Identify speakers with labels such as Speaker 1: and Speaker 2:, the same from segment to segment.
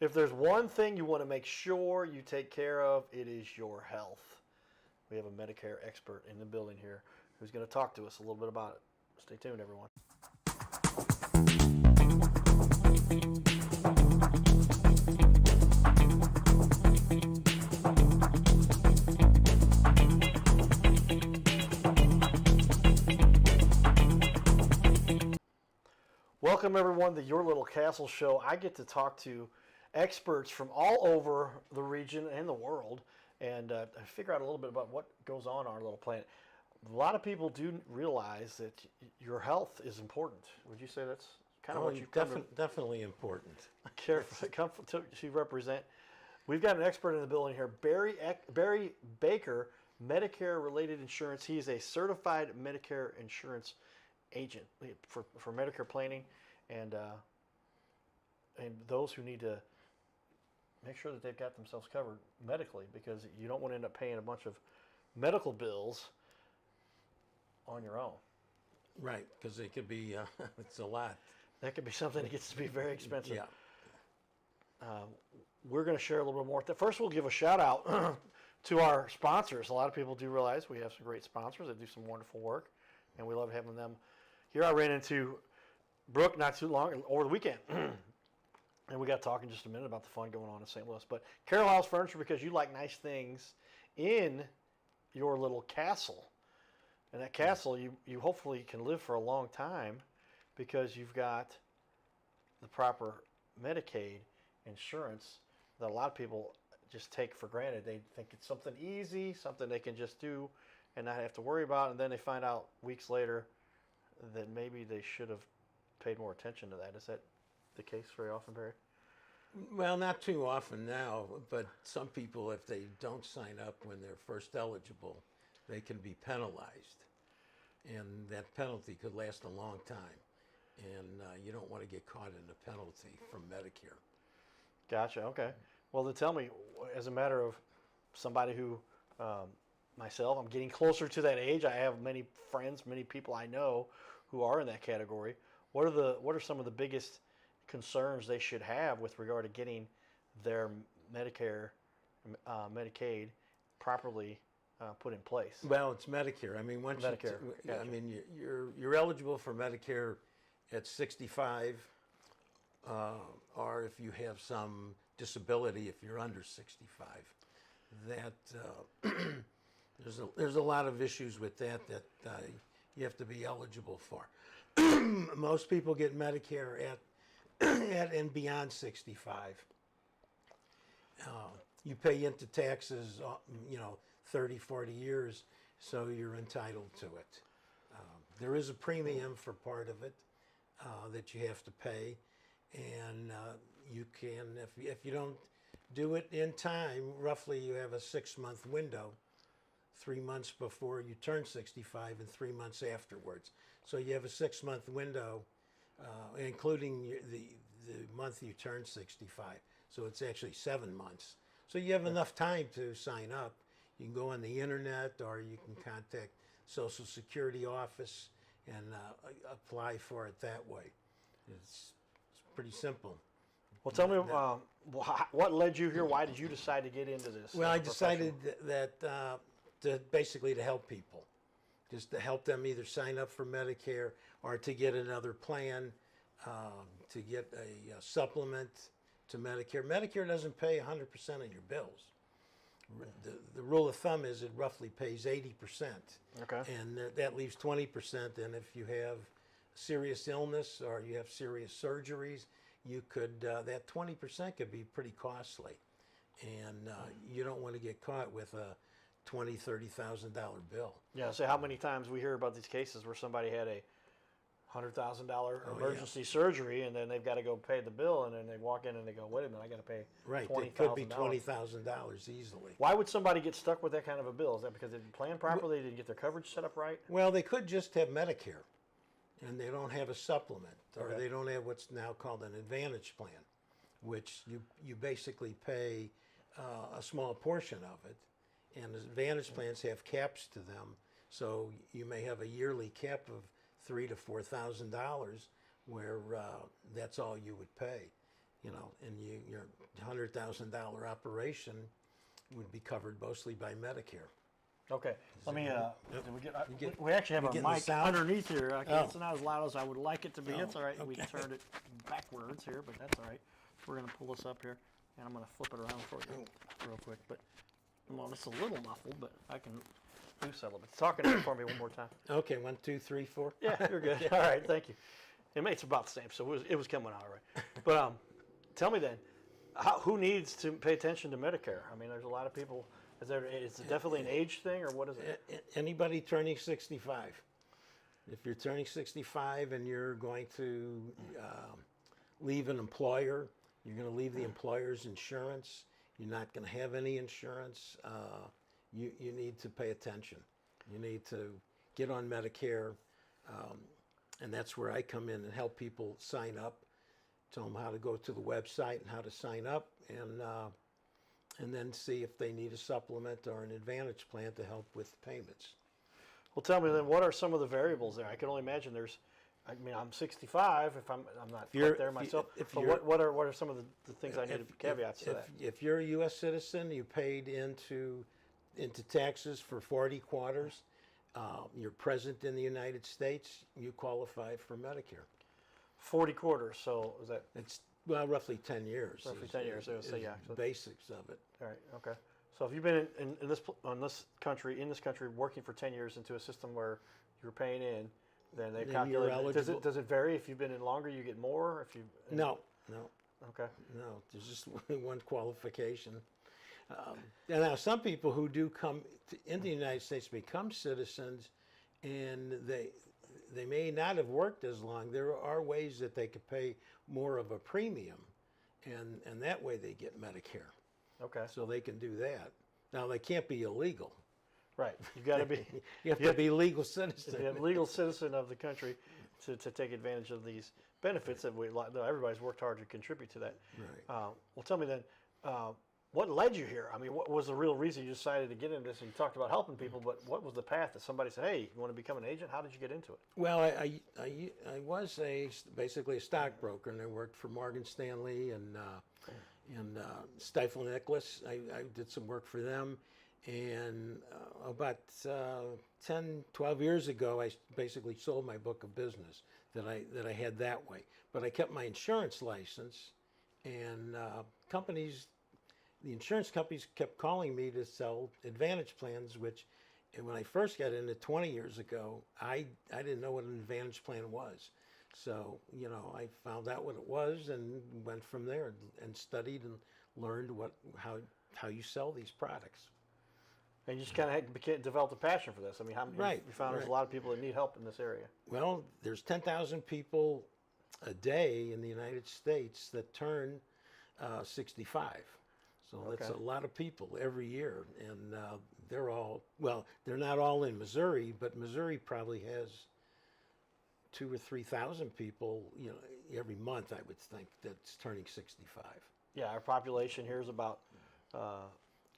Speaker 1: If there's one thing you want to make sure you take care of, it is your health. We have a Medicare expert in the building here who's going to talk to us a little bit about it. Stay tuned, everyone. Welcome, everyone, to Your Little Castle Show. I get to talk to experts from all over the region and the world and figure out a little bit about what goes on our little planet. A lot of people do realize that your health is important. Would you say that's kind of what you've
Speaker 2: definitely important.
Speaker 1: Care to represent? We've got an expert in the building here, Barry Baker, Medicare-related insurance. He is a certified Medicare insurance agent for Medicare planning, and those who need to make sure that they've got themselves covered medically, because you don't want to end up paying a bunch of medical bills on your own.
Speaker 2: Right, because it could be it's a lot.
Speaker 1: That could be something that gets to be very expensive.
Speaker 2: Yeah.
Speaker 1: We're going to share a little bit more. First, we'll give a shout out to our sponsors. A lot of people do realize we have some great sponsors that do some wonderful work, and we love having them here. I ran into Brooke not too long over the weekend, and we got talking just a minute about the fun going on in St. Louis. But Carroll House Furniture, because you like nice things in your little castle. And that castle, you hopefully can live for a long time because you've got the proper Medicaid insurance that a lot of people just take for granted. They think it's something easy, something they can just do and not have to worry about, and then they find out weeks later that maybe they should have paid more attention to that. Is that the case very often, Barry?
Speaker 2: Well, not too often now, but some people, if they don't sign up when they're first eligible, they can be penalized. And that penalty could last a long time. And you don't want to get caught in a penalty from Medicare.
Speaker 1: Gotcha, okay. Well, then tell me, as a matter of somebody who, myself, I'm getting closer to that age. I have many friends, many people I know who are in that category. What are some of the biggest concerns they should have with regard to getting their Medicare, Medicaid properly put in place?
Speaker 2: Well, it's Medicare. I mean, once
Speaker 1: Medicare.
Speaker 2: Gotcha. I mean, you're eligible for Medicare at 65, or if you have some disability, if you're under 65. That there's a lot of issues with that you have to be eligible for. Most people get Medicare at and beyond 65. You pay into taxes, 30, 40 years, so you're entitled to it. There is a premium for part of it that you have to pay, and you can, if you don't do it in time, roughly you have a 6-month window, 3 months before you turn 65 and 3 months afterwards. So you have a 6-month window, including the month you turn 65. So it's actually 7 months. So you have enough time to sign up. You can go on the internet, or you can contact Social Security office and apply for it that way. It's pretty simple.
Speaker 1: Well, tell me, what led you here? Why did you decide to get into this?
Speaker 2: Well, I decided that basically to help people, just to help them either sign up for Medicare or to get another plan, to get a supplement to Medicare. Medicare doesn't pay 100% of your bills. The rule of thumb is it roughly pays 80%.
Speaker 1: Okay.
Speaker 2: And that leaves 20%. And if you have serious illness or you have serious surgeries, you could that 20% could be pretty costly. And you don't want to get caught with a $20,000, $30,000 bill.
Speaker 1: Yeah, so how many times we hear about these cases where somebody had a $100,000 emergency surgery, and then they've got to go pay the bill, and then they walk in and they go, wait a minute, I got to pay $20,000.
Speaker 2: It could be $20,000 easily.
Speaker 1: Why would somebody get stuck with that kind of a bill? Is that because they didn't plan properly, they didn't get their coverage set up right?
Speaker 2: Well, they could just have Medicare, and they don't have a supplement, or they don't have what's now called an Advantage plan, which you basically pay a small portion of it, and the Advantage plans have caps to them, so you may have a yearly cap of $3,000 to $4,000, where that's all you would pay. and your $100,000 operation would be covered mostly by Medicare.
Speaker 1: Okay. Let me.
Speaker 2: Yep.
Speaker 1: Did we get?
Speaker 2: You get-
Speaker 1: We actually have
Speaker 2: you
Speaker 1: our
Speaker 2: getting the
Speaker 1: mic
Speaker 2: sound?
Speaker 1: underneath here. Okay,
Speaker 2: Oh.
Speaker 1: it's not as loud as I would like it to be.
Speaker 2: Oh,
Speaker 1: It's all right. We
Speaker 2: okay.
Speaker 1: turned it backwards here, but that's all right. We're gonna pull this up here, and I'm gonna flip it around for you real quick. But well, it's a little muffled, but I can do settle it. Talk it for me one more time.
Speaker 2: Okay, 1, 2, 3, 4.
Speaker 1: Yeah, you're good. All right, thank you. It's about the same, so it was coming out all right. But tell me then, who needs to pay attention to Medicare? I mean, there's a lot of people. Is it definitely an age thing, or what is it?
Speaker 2: Anybody turning 65. If you're turning 65 and you're going to leave an employer, you're going to leave the employer's insurance. You're not going to have any insurance. You need to pay attention. You need to get on Medicare, and that's where I come in and help people sign up. Tell them how to go to the website and how to sign up, and then see if they need a supplement or an advantage plan to help with payments.
Speaker 1: Well, tell me then, what are some of the variables there? I can only imagine there's. I mean, I'm 65. If I'm not quite there myself. But what are some of the things I need to caveats to that?
Speaker 2: If you're a U.S. citizen, you paid into taxes for 40 quarters. You're present in the United States, you qualify for Medicare.
Speaker 1: 40 quarters. So is that
Speaker 2: It's roughly 10 years.
Speaker 1: Roughly 10 years, so yeah, so-
Speaker 2: basics of it.
Speaker 1: all right? Okay. So if you've been in this country working for 10 years into a system where you're paying in, then they
Speaker 2: Then
Speaker 1: calculate.
Speaker 2: you're eligible.
Speaker 1: Does it vary? If you've been in longer, you get more. If you
Speaker 2: No.
Speaker 1: Okay.
Speaker 2: No, there's just one qualification. And now some people who do come into the United States become citizens, and they may not have worked as long. There are ways that they could pay more of a premium, and that way they get Medicare.
Speaker 1: Okay.
Speaker 2: So they can do that. Now they can't be illegal.
Speaker 1: Right. You got to be.
Speaker 2: You have to be a legal citizen.
Speaker 1: A legal citizen of the country to take advantage of these benefits that everybody's worked hard to contribute to that.
Speaker 2: Right.
Speaker 1: Well, tell me then, what led you here? I mean, what was the real reason you decided to get into this? And you talked about helping people, but what was the path that somebody said, "Hey, you want to become an agent?" How did you get into it?
Speaker 2: Well, I was basically a stockbroker, and I worked for Morgan Stanley and Stifel Nicholas. I did some work for them, and about 10, 12 years ago, I basically sold my book of business that I had that way. But I kept my insurance license, and the insurance companies kept calling me to sell Advantage plans, which, and when I first got into 20 years ago, I didn't know what an Advantage plan was. So, I found out what it was and went from there and studied and learned how you sell these products.
Speaker 1: And you just kind of developed a passion for this. I mean,
Speaker 2: Right,
Speaker 1: you found there's a lot of people that need help in this area.
Speaker 2: Well, there's 10,000 people a day in the United States that turn 65. So that's a lot of people every year. And they're not all in Missouri, but Missouri probably has 2,000 or 3,000 people, every month, I would think, that's turning 65.
Speaker 1: Yeah, our population here is about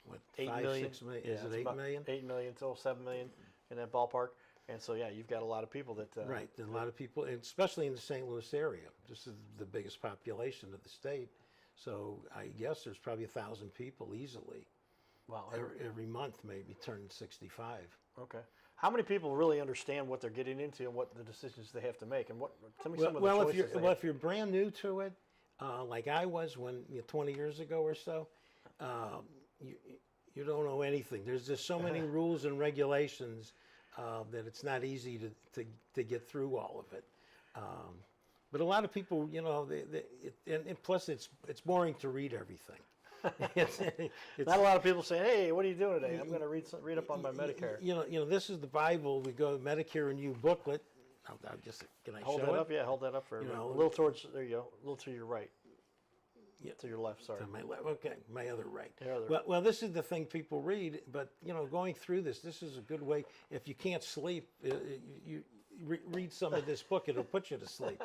Speaker 2: What,
Speaker 1: 8
Speaker 2: 5,
Speaker 1: million.
Speaker 2: 6 million?
Speaker 1: Yeah,
Speaker 2: Is
Speaker 1: it's
Speaker 2: it 8
Speaker 1: about
Speaker 2: million?
Speaker 1: 8 million till 7 million in that ballpark. And so, yeah, you've got a lot of people that.
Speaker 2: Right, and a lot of people, and especially in the St. Louis area. This is the biggest population of the state. So I guess there's probably 1,000 people easily.
Speaker 1: Wow.
Speaker 2: Every month, maybe turning 65.
Speaker 1: Okay. How many people really understand what they're getting into and what the decisions they have to make? And tell me some of the
Speaker 2: Well,
Speaker 1: choices
Speaker 2: if you're brand new to it, like I was 20 years ago or so, you don't know anything. There's just so many rules and regulations that it's not easy to get through all of it. But a lot of people, and plus it's boring to read everything. it's
Speaker 1: Not a lot of people say, "Hey, what are you doing today? I'm going to read up on my Medicare."
Speaker 2: This is the Bible. We go Medicare Renew booklet. I'll just can I
Speaker 1: Hold
Speaker 2: show
Speaker 1: that
Speaker 2: it?
Speaker 1: up, yeah. Hold that up for everyone.
Speaker 2: know,
Speaker 1: A little towards there you go. A little to your right.
Speaker 2: Yeah.
Speaker 1: To your left. Sorry.
Speaker 2: To my left. Okay, my other right.
Speaker 1: Your other
Speaker 2: Well, this is the thing people read, but going through this is a good way. If you can't sleep, you read some of this book. It'll put you to sleep.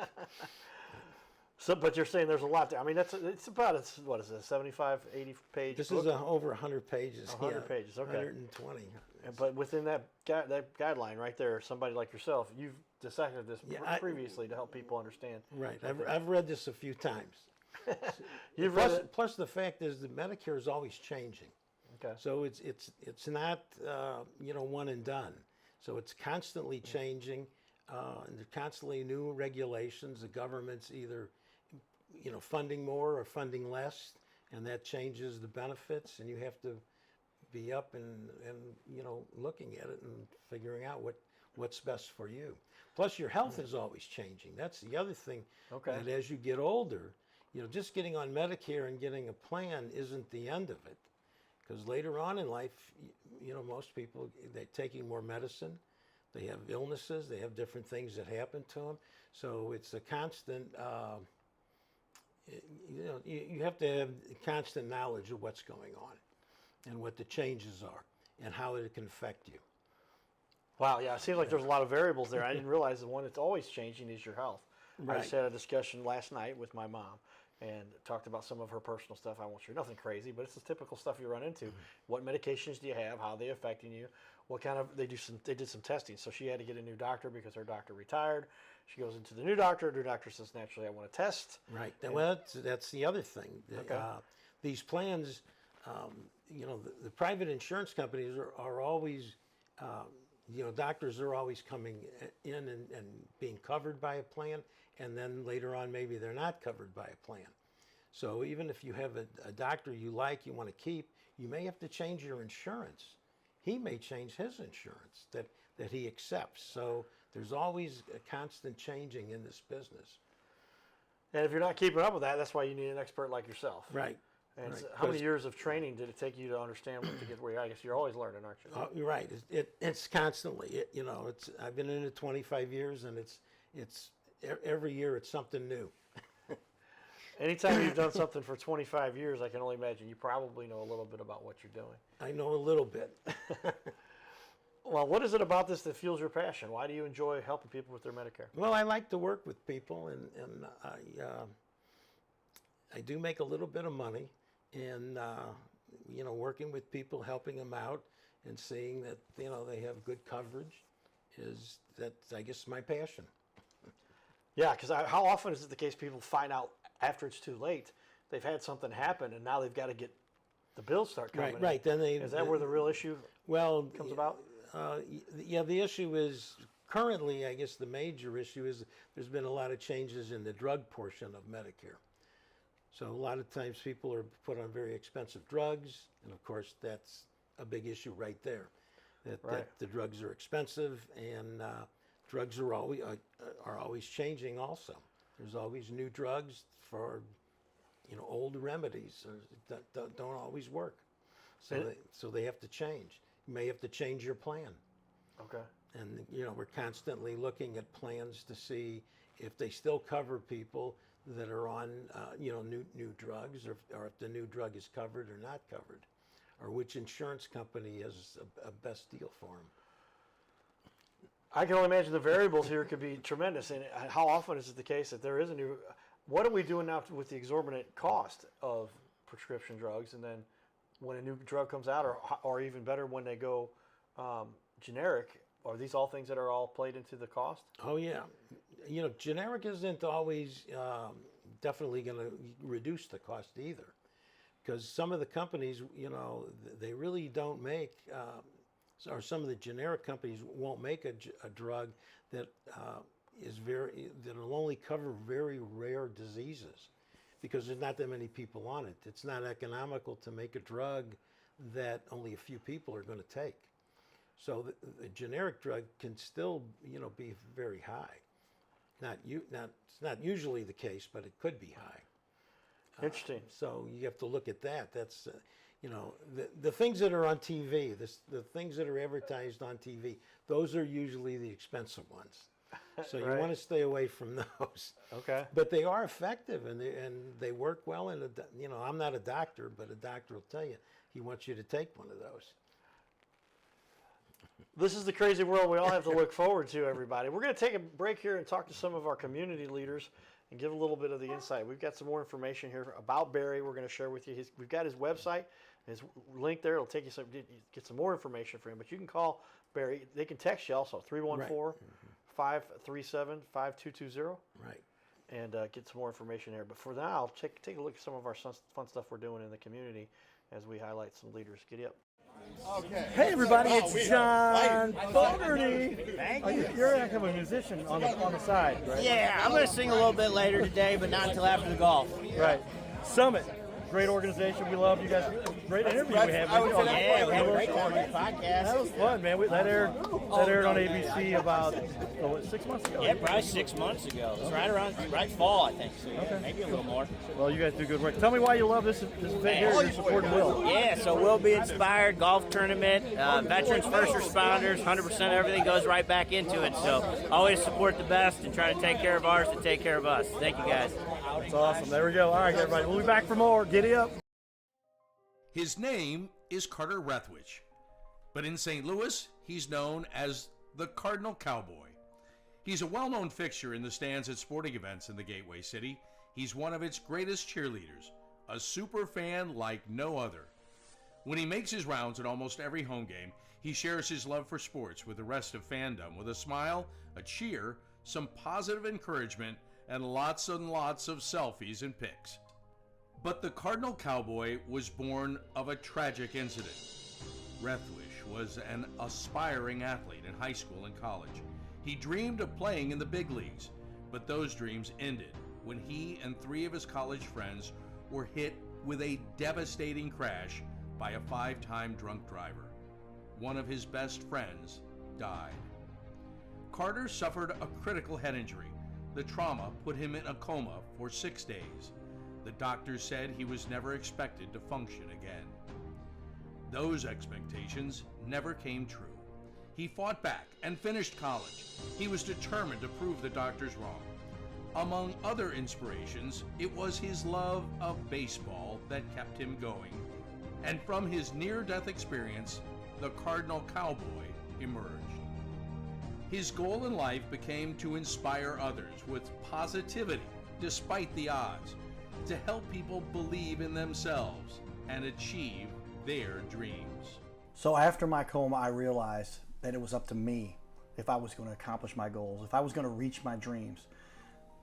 Speaker 1: So, but you're saying there's a lot there. I mean, it's about what is it, 75, 80 page
Speaker 2: This
Speaker 1: book?
Speaker 2: is over 100 pages.
Speaker 1: 100 pages, okay.
Speaker 2: 120.
Speaker 1: But within that guideline right there, somebody like yourself, you've dissected this previously to help people understand.
Speaker 2: Right. I've read this a few times.
Speaker 1: You've read it.
Speaker 2: Plus, the fact is that Medicare is always changing.
Speaker 1: Okay.
Speaker 2: So it's not one and done. So it's constantly changing, and there are constantly new regulations. The government's either funding more or funding less, and that changes the benefits. And you have to be up and looking at it and figuring out what's best for you. Plus, your health is always changing. That's the other thing.
Speaker 1: Okay.
Speaker 2: That as you get older, just getting on Medicare and getting a plan isn't the end of it. Because later on in life, most people, they're taking more medicine, they have illnesses, they have different things that happen to them. So it's a constant, you have to have constant knowledge of what's going on and what the changes are and how it can affect you.
Speaker 1: Wow, yeah, it seems like there's a lot of variables there. I didn't realize the one that's always changing is your health. I just had a discussion last night with my mom and talked about some of her personal stuff. I won't share nothing crazy, but it's the typical stuff you run into. What medications do you have? How are they affecting you? What kind of they did some testing. So she had to get a new doctor because her doctor retired. She goes into the new doctor. The new doctor says, naturally, I want to test.
Speaker 2: Right. Well, that's the other thing.
Speaker 1: Okay.
Speaker 2: These plans, the private insurance companies are always, doctors are always coming in and being covered by a plan, and then later on maybe they're not covered by a plan. So even if you have a doctor you like, you want to keep, you may have to change your insurance. He may change his insurance that he accepts. So there's always a constant changing in this business.
Speaker 1: And if you're not keeping up with that, that's why you need an expert like yourself.
Speaker 2: Right.
Speaker 1: And
Speaker 2: right.
Speaker 1: How many years of training did it take you to understand what to get where you are? I guess you're always learning, aren't you?
Speaker 2: You're right. It's constantly. I've been in it 25 years, and it's every year it's something new.
Speaker 1: Anytime you've done something for 25 years, I can only imagine you probably know a little bit about what you're doing.
Speaker 2: I know a little bit.
Speaker 1: Well, what is it about this that fuels your passion? Why do you enjoy helping people with their Medicare?
Speaker 2: Well, I like to work with people, and I do make a little bit of money, and working with people, helping them out, and seeing that they have good coverage that's I guess my passion.
Speaker 1: Yeah, because how often is it the case people find out after it's too late, they've had something happen, and now they've got to get the bills start coming.
Speaker 2: Right. Then
Speaker 1: is that where the real issue comes about?
Speaker 2: The issue is currently, I guess the major issue is there's been a lot of changes in the drug portion of Medicare. So a lot of times people are put on very expensive drugs, and of course that's a big issue right there. That the drugs are expensive, and drugs are always changing. Also, there's always new drugs for old remedies that don't always work. So they have to change. You may have to change your plan.
Speaker 1: Okay.
Speaker 2: And we're constantly looking at plans to see if they still cover people that are on new drugs, or if the new drug is covered or not covered, or which insurance company has a best deal for them.
Speaker 1: I can only imagine the variables here could be tremendous. And how often is it the case that there is a new? What are we doing now with the exorbitant cost of prescription drugs? And then when a new drug comes out, or even better, when they go generic, are these all things that are all played into the cost?
Speaker 2: Oh yeah, generic isn't always definitely going to reduce the cost either, because some of the companies, they really don't make, or some of the generic companies won't make a drug that that'll only cover very rare diseases, because there's not that many people on it. It's not economical to make a drug that only a few people are going to take. So the generic drug can still, be very high. It's not usually the case, but it could be high.
Speaker 1: Interesting.
Speaker 2: So you have to look at that. That's, the things that are on TV, the things that are advertised on TV, those are usually the expensive ones. So you want to stay away from those.
Speaker 1: Okay.
Speaker 2: But they are effective, and they work well. And I'm not a doctor, but a doctor will tell you he wants you to take one of those.
Speaker 1: This is the crazy world we all have to look forward to, everybody. We're going to take a break here and talk to some of our community leaders and give a little bit of the insight. We've got some more information here about Barry we're going to share with you. We've got his website, his link there. It'll take you get some more information for him. But you can call Barry. They can text you also, 314-537-5220.
Speaker 2: Right.
Speaker 1: and get some more information there. But for now, take a look at some of our fun stuff we're doing in the community as we highlight some leaders. Giddy up.
Speaker 3: Hey everybody, it's John Fogarty. Thank you. You're a heck of a musician on the side, right?
Speaker 4: Yeah, I'm going to sing a little bit later today, but not until after the golf.
Speaker 3: Right. Summit, great organization. We love you guys. Great interview we had.
Speaker 4: Yeah, we had a great time on the podcast.
Speaker 3: That was fun, man. That aired on ABC about 6 months ago.
Speaker 4: Yeah, probably 6 months ago. It was right fall, I think. So yeah, maybe a little more.
Speaker 3: Well, you guys do good work. Tell me why you love this event here. You're supporting Will.
Speaker 4: Yeah, so Will Be Inspired golf tournament, veterans, first responders, 100% everything goes right back into it. So always support the best and try to take care of ours and take care of us. Thank you, guys.
Speaker 3: That's awesome. There we go. All right, everybody. We'll be back for more. Giddy up.
Speaker 5: His name is Carter Rethwich, but in St. Louis, he's known as the Cardinal Cowboy. He's a well-known fixture in the stands at sporting events in the Gateway City. He's one of its greatest cheerleaders, a super fan like no other. When he makes his rounds at almost every home game, he shares his love for sports with the rest of fandom with a smile, a cheer, some positive encouragement, and lots and lots of selfies and pics. But the Cardinal Cowboy was born of a tragic incident. Rethwich was an aspiring athlete in high school and college. He dreamed of playing in the big leagues, but those dreams ended when he and 3 of his college friends were hit with a devastating crash by a 5-time drunk driver. One of his best friends died. Carter suffered a critical head injury. The trauma put him in a coma for 6 days. The doctors said he was never expected to function again. Those expectations never came true. He fought back and finished college. He was determined to prove the doctors wrong. Among other inspirations, it was his love of baseball that kept him going. And from his near-death experience, the Cardinal Cowboy emerged. His goal in life became to inspire others with positivity despite the odds, to help people believe in themselves and achieve their dreams.
Speaker 6: So after my coma, I realized that it was up to me if I was going to accomplish my goals, if I was going to reach my dreams.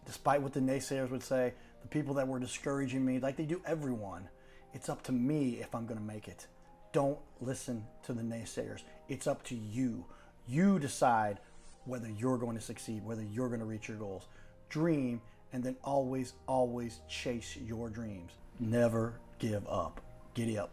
Speaker 6: Despite what the naysayers would say, the people that were discouraging me, like they do everyone, it's up to me if I'm going to make it. Don't listen to the naysayers. It's up to you. You decide whether you're going to succeed, whether you're going to reach your goals. Dream, and then always, always chase your dreams. Never give up. Giddy up.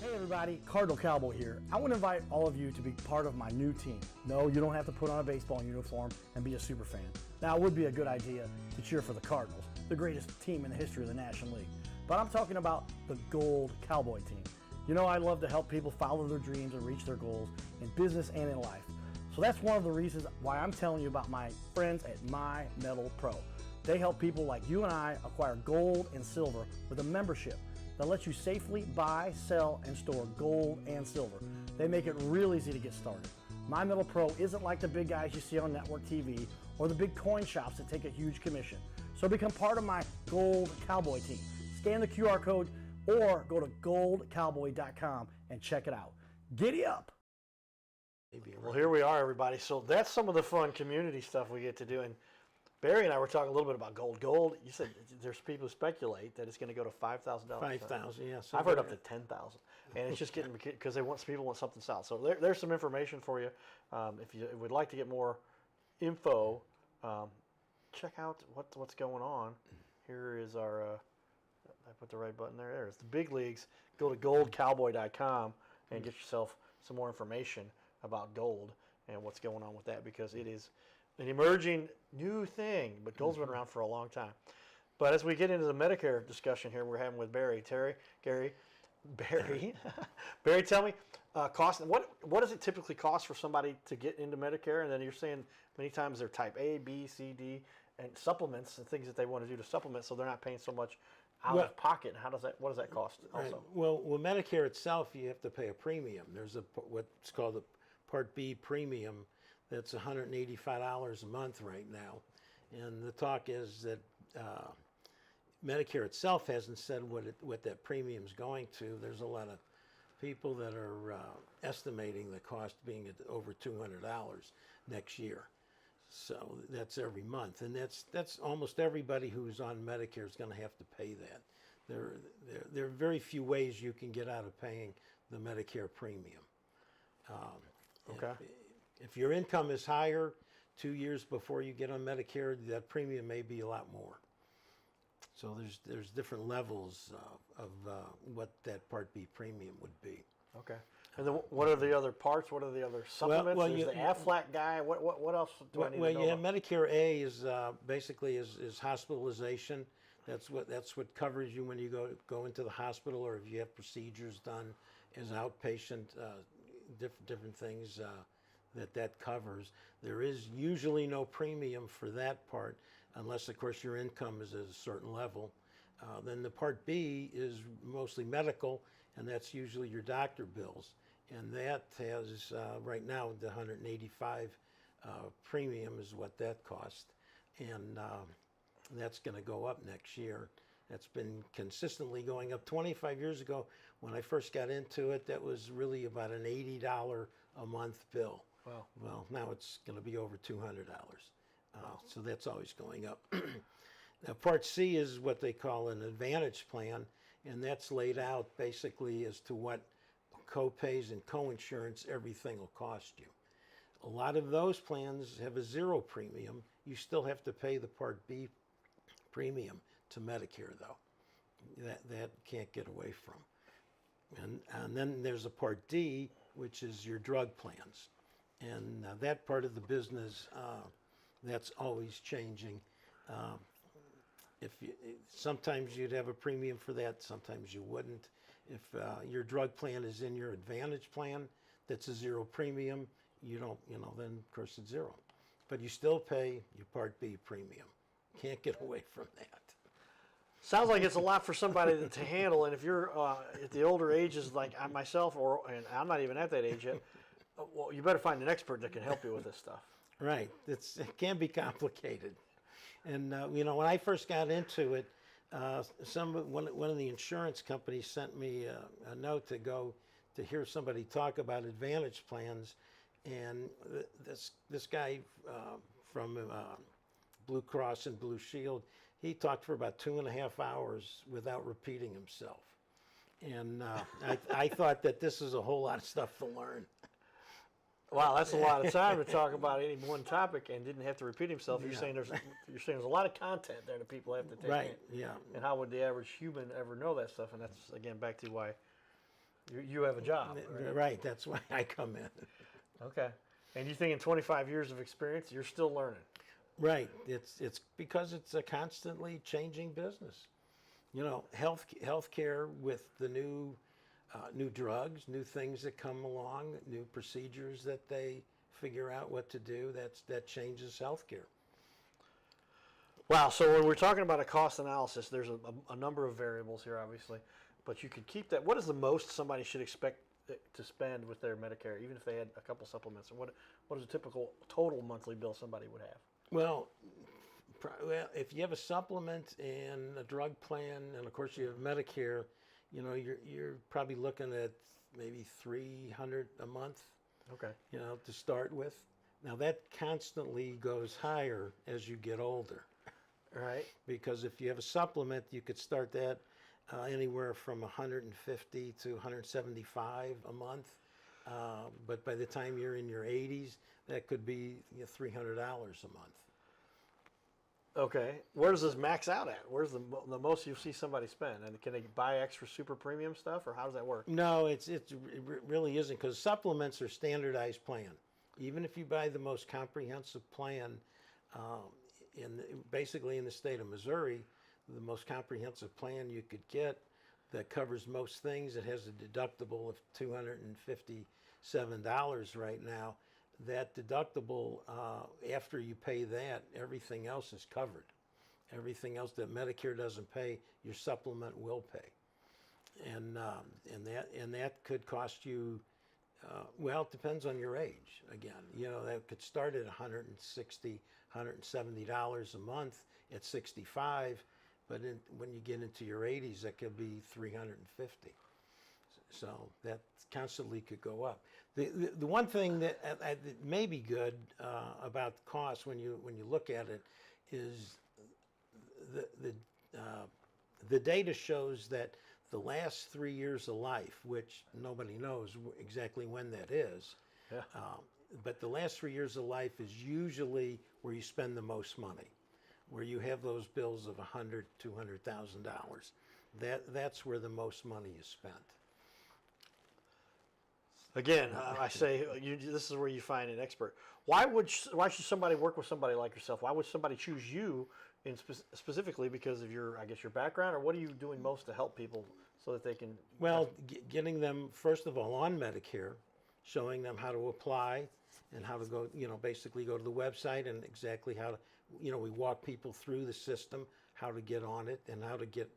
Speaker 6: Hey everybody, Cardinal Cowboy here. I want to invite all of you to be part of my new team. No, you don't have to put on a baseball uniform and be a super fan. Now, it would be a good idea to cheer for the Cardinals, the greatest team in the history of the National League. But I'm talking about the Gold Cowboy team. You know, I love to help people follow their dreams and reach their goals in business and in life. So that's one of the reasons why I'm telling you about my friends at My Metal Pro. They help people like you and I acquire gold and silver with a membership that lets you safely buy, sell, and store gold and silver. They make it real easy to get started. My Metal Pro isn't like the big guys you see on network TV or the big coin shops that take a huge commission. So become part of my Gold Cowboy team. Scan the QR code or go to goldcowboy.com and check it out. Giddy up.
Speaker 1: Well, here we are, everybody. So that's some of the fun community stuff we get to do. And Barry and I were talking a little bit about gold. Gold, you said there's people who speculate that it's going to go to $5,000.
Speaker 2: 5,000, yes.
Speaker 1: I've heard up to 10,000, and it's just getting because people want something solid. So there's some information for you. If you would like to get more info, check out what's going on. Here is our. I put the right button there. There's the big leagues. Go to goldcowboy.com and get yourself some more information about gold and what's going on with that, because it is an emerging new thing, but gold's been around for a long time. But as we get into the Medicare discussion here, we're having with Barry, Barry, tell me, cost. What does it typically cost for somebody to get into Medicare? And then you're saying many times they're type A, B, C, D, and supplements and things that they want to do to supplement, so they're not paying so much out of pocket. What does that cost? Also,
Speaker 2: right. Well, with Medicare itself, you have to pay a premium. There's what's called a Part B premium. That's $185 a month right now, and the talk is that Medicare itself hasn't said what that premium's going to. There's a lot of people that are estimating the cost being at over $200 next year. So that's every month, and that's almost everybody who's on Medicare is going to have to pay that. There are very few ways you can get out of paying the Medicare premium.
Speaker 1: Okay.
Speaker 2: If your income is higher 2 years before you get on Medicare, that premium may be a lot more. So there's different levels of what that Part B premium would be.
Speaker 1: Okay. And then what are the other parts? What are the other supplements?
Speaker 2: well,
Speaker 1: There's the Aflac guy. What else do I need to know
Speaker 2: yeah,
Speaker 1: about?
Speaker 2: Medicare A is basically is hospitalization. That's what covers you when you go into the hospital, or if you have procedures done as outpatient, different things that covers. There is usually no premium for that part, unless of course your income is at a certain level. Then the Part B is mostly medical, and that's usually your doctor bills. And that has, right now, the $185 premium is what that cost. And that's going to go up next year. That's been consistently going up. 25 years ago, when I first got into it, that was really about an $80 a month bill.
Speaker 1: Wow.
Speaker 2: Well, now it's going to be over $200. So that's always going up. Now, Part C is what they call an Advantage plan, and that's laid out basically as to what co-pays and co-insurance everything will cost you. A lot of those plans have a zero premium. You still have to pay the Part B premium to Medicare, though. That can't get away from. And then there's a Part D, which is your drug plans. And that part of the business, that's always changing. Sometimes you'd have a premium for that, sometimes you wouldn't. If your drug plan is in your Advantage plan, that's a zero premium, you don't, then of course it's zero. But you still pay your Part B premium. Can't get away from that.
Speaker 1: Sounds like it's a lot for somebody to handle, and if you're at the older ages like I myself, and I'm not even at that age yet, well, you better find an expert that can help you with this stuff.
Speaker 2: Right. It can be complicated. And, when I first got into it, one of the insurance companies sent me a note to hear somebody talk about Advantage plans. And this guy from Blue Cross and Blue Shield, he talked for about 2.5 hours without repeating himself. And I thought that this is a whole lot of stuff to learn.
Speaker 1: Wow, that's a lot of time to talk about any one topic and didn't have to repeat himself. You're saying there's a lot of content there that people have to take
Speaker 2: Right,
Speaker 1: in.
Speaker 2: yeah.
Speaker 1: And how would the average human ever know that stuff? And that's, again, back to why you have a job.
Speaker 2: Right, that's why I come in.
Speaker 1: Okay. And you think in 25 years of experience, you're still learning?
Speaker 2: Right. It's because it's a constantly changing business. Healthcare with the new drugs, new things that come along, new procedures that they figure out what to do. That changes healthcare.
Speaker 1: Wow. So when we're talking about a cost analysis, there's a number of variables here, obviously, but you could keep that. What is the most somebody should expect to spend with their Medicare, even if they had a couple supplements? And what is a typical total monthly bill somebody would have?
Speaker 2: Well, if you have a supplement and a drug plan, and of course you have Medicare, you're probably looking at maybe $300 a month.
Speaker 1: Okay.
Speaker 2: To start with. Now that constantly goes higher as you get older.
Speaker 1: Right.
Speaker 2: Because if you have a supplement, you could start that anywhere from $150 to $175 a month. But by the time you're in your 80s, that could be $300 a month.
Speaker 1: Okay. Where does this max out at? Where's the most you see somebody spend? And can they buy extra super premium stuff, or how does that work?
Speaker 2: No, it really isn't, because supplements are standardized plan. Even if you buy the most comprehensive plan, basically in the state of Missouri, the most comprehensive plan you could get that covers most things, it has a deductible of $257 right now. That deductible, after you pay that, everything else is covered. Everything else that Medicare doesn't pay, your supplement will pay. And that could cost you, well, it depends on your age. Again, that could start at $160, $170 a month at 65, but when you get into your 80s, that could be $350. So that constantly could go up. The one thing that may be good about the cost when you look at it is the data shows that the last 3 years of life, which nobody knows exactly when that is,
Speaker 1: Yeah.
Speaker 2: but the last 3 years of life is usually where you spend the most money, where you have those bills of $100,000, $200,000. That's where the most money is spent.
Speaker 1: Again, I say this is where you find an expert. Why should somebody work with somebody like yourself? Why would somebody choose you specifically because of your background, or what are you doing most to help people so that they can?
Speaker 2: Well, getting them first of all on Medicare, showing them how to apply and how to go, basically go to the website and exactly how to, we walk people through the system, how to get on it and how to get,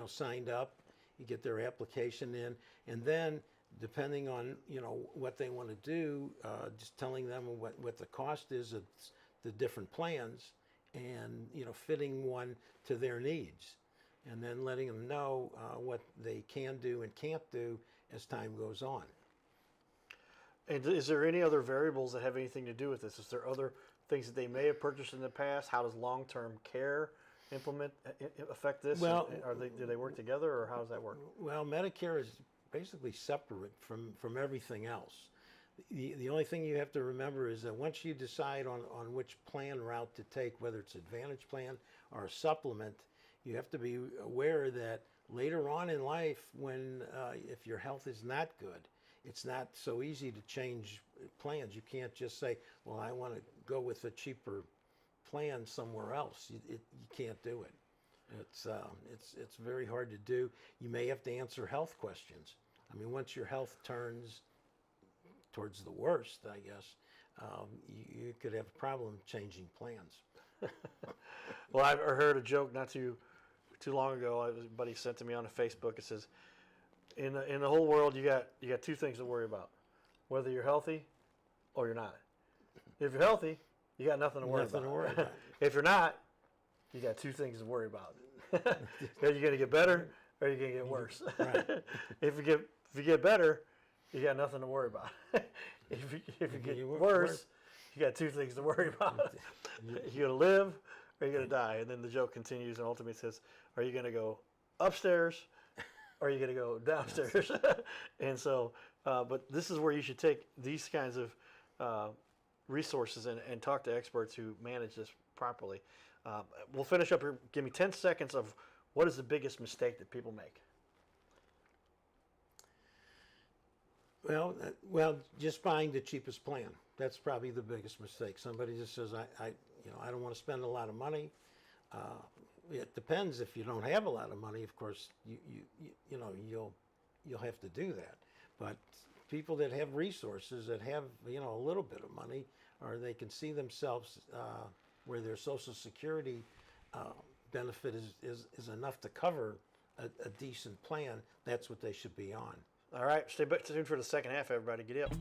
Speaker 2: signed up. You get their application in, and then depending on what they want to do, just telling them what the cost is of the different plans, and fitting one to their needs, and then letting them know what they can do and can't do as time goes on.
Speaker 1: And is there any other variables that have anything to do with this? Is there other things that they may have purchased in the past? How does long-term care affect this?
Speaker 2: Well,
Speaker 1: do they work together, or how does that work?
Speaker 2: Well, Medicare is basically separate from everything else. The only thing you have to remember is that once you decide on which plan route to take, whether it's Advantage plan or a supplement, you have to be aware that later on in life, when if your health is not good, it's not so easy to change plans. You can't just say, well, I want to go with a cheaper plan somewhere else. You can't do it. It's very hard to do. You may have to answer health questions. I mean, once your health turns towards the worst, I guess, you could have a problem changing plans.
Speaker 1: Well, I heard a joke not too long ago. A buddy sent to me on Facebook. It says, in the whole world, you got two things to worry about: whether you're healthy or you're not. If you're healthy, you got nothing to worry about. If you're not, you got two things to worry about. Are you going to get better, or are you going to get worse?
Speaker 2: Right.
Speaker 1: If you get better, you got nothing to worry about. If you get worse, you got two things to worry about. You're going to live, or you're going to die. And then the joke continues and ultimately says, are you going to go upstairs, or are you going to go downstairs? And so, but this is where you should take these kinds of resources and talk to experts who manage this properly. We'll finish up here. Give me 10 seconds of what is the biggest mistake that people make.
Speaker 2: Well, just buying the cheapest plan. That's probably the biggest mistake. Somebody just says, I don't want to spend a lot of money. It depends. If you don't have a lot of money, of course, you'll have to do that. But people that have resources, that have a little bit of money, or they can see themselves where their Social Security benefit is enough to cover a decent plan, that's what they should be on.
Speaker 1: All right, stay tuned for the second half, everybody. Get up.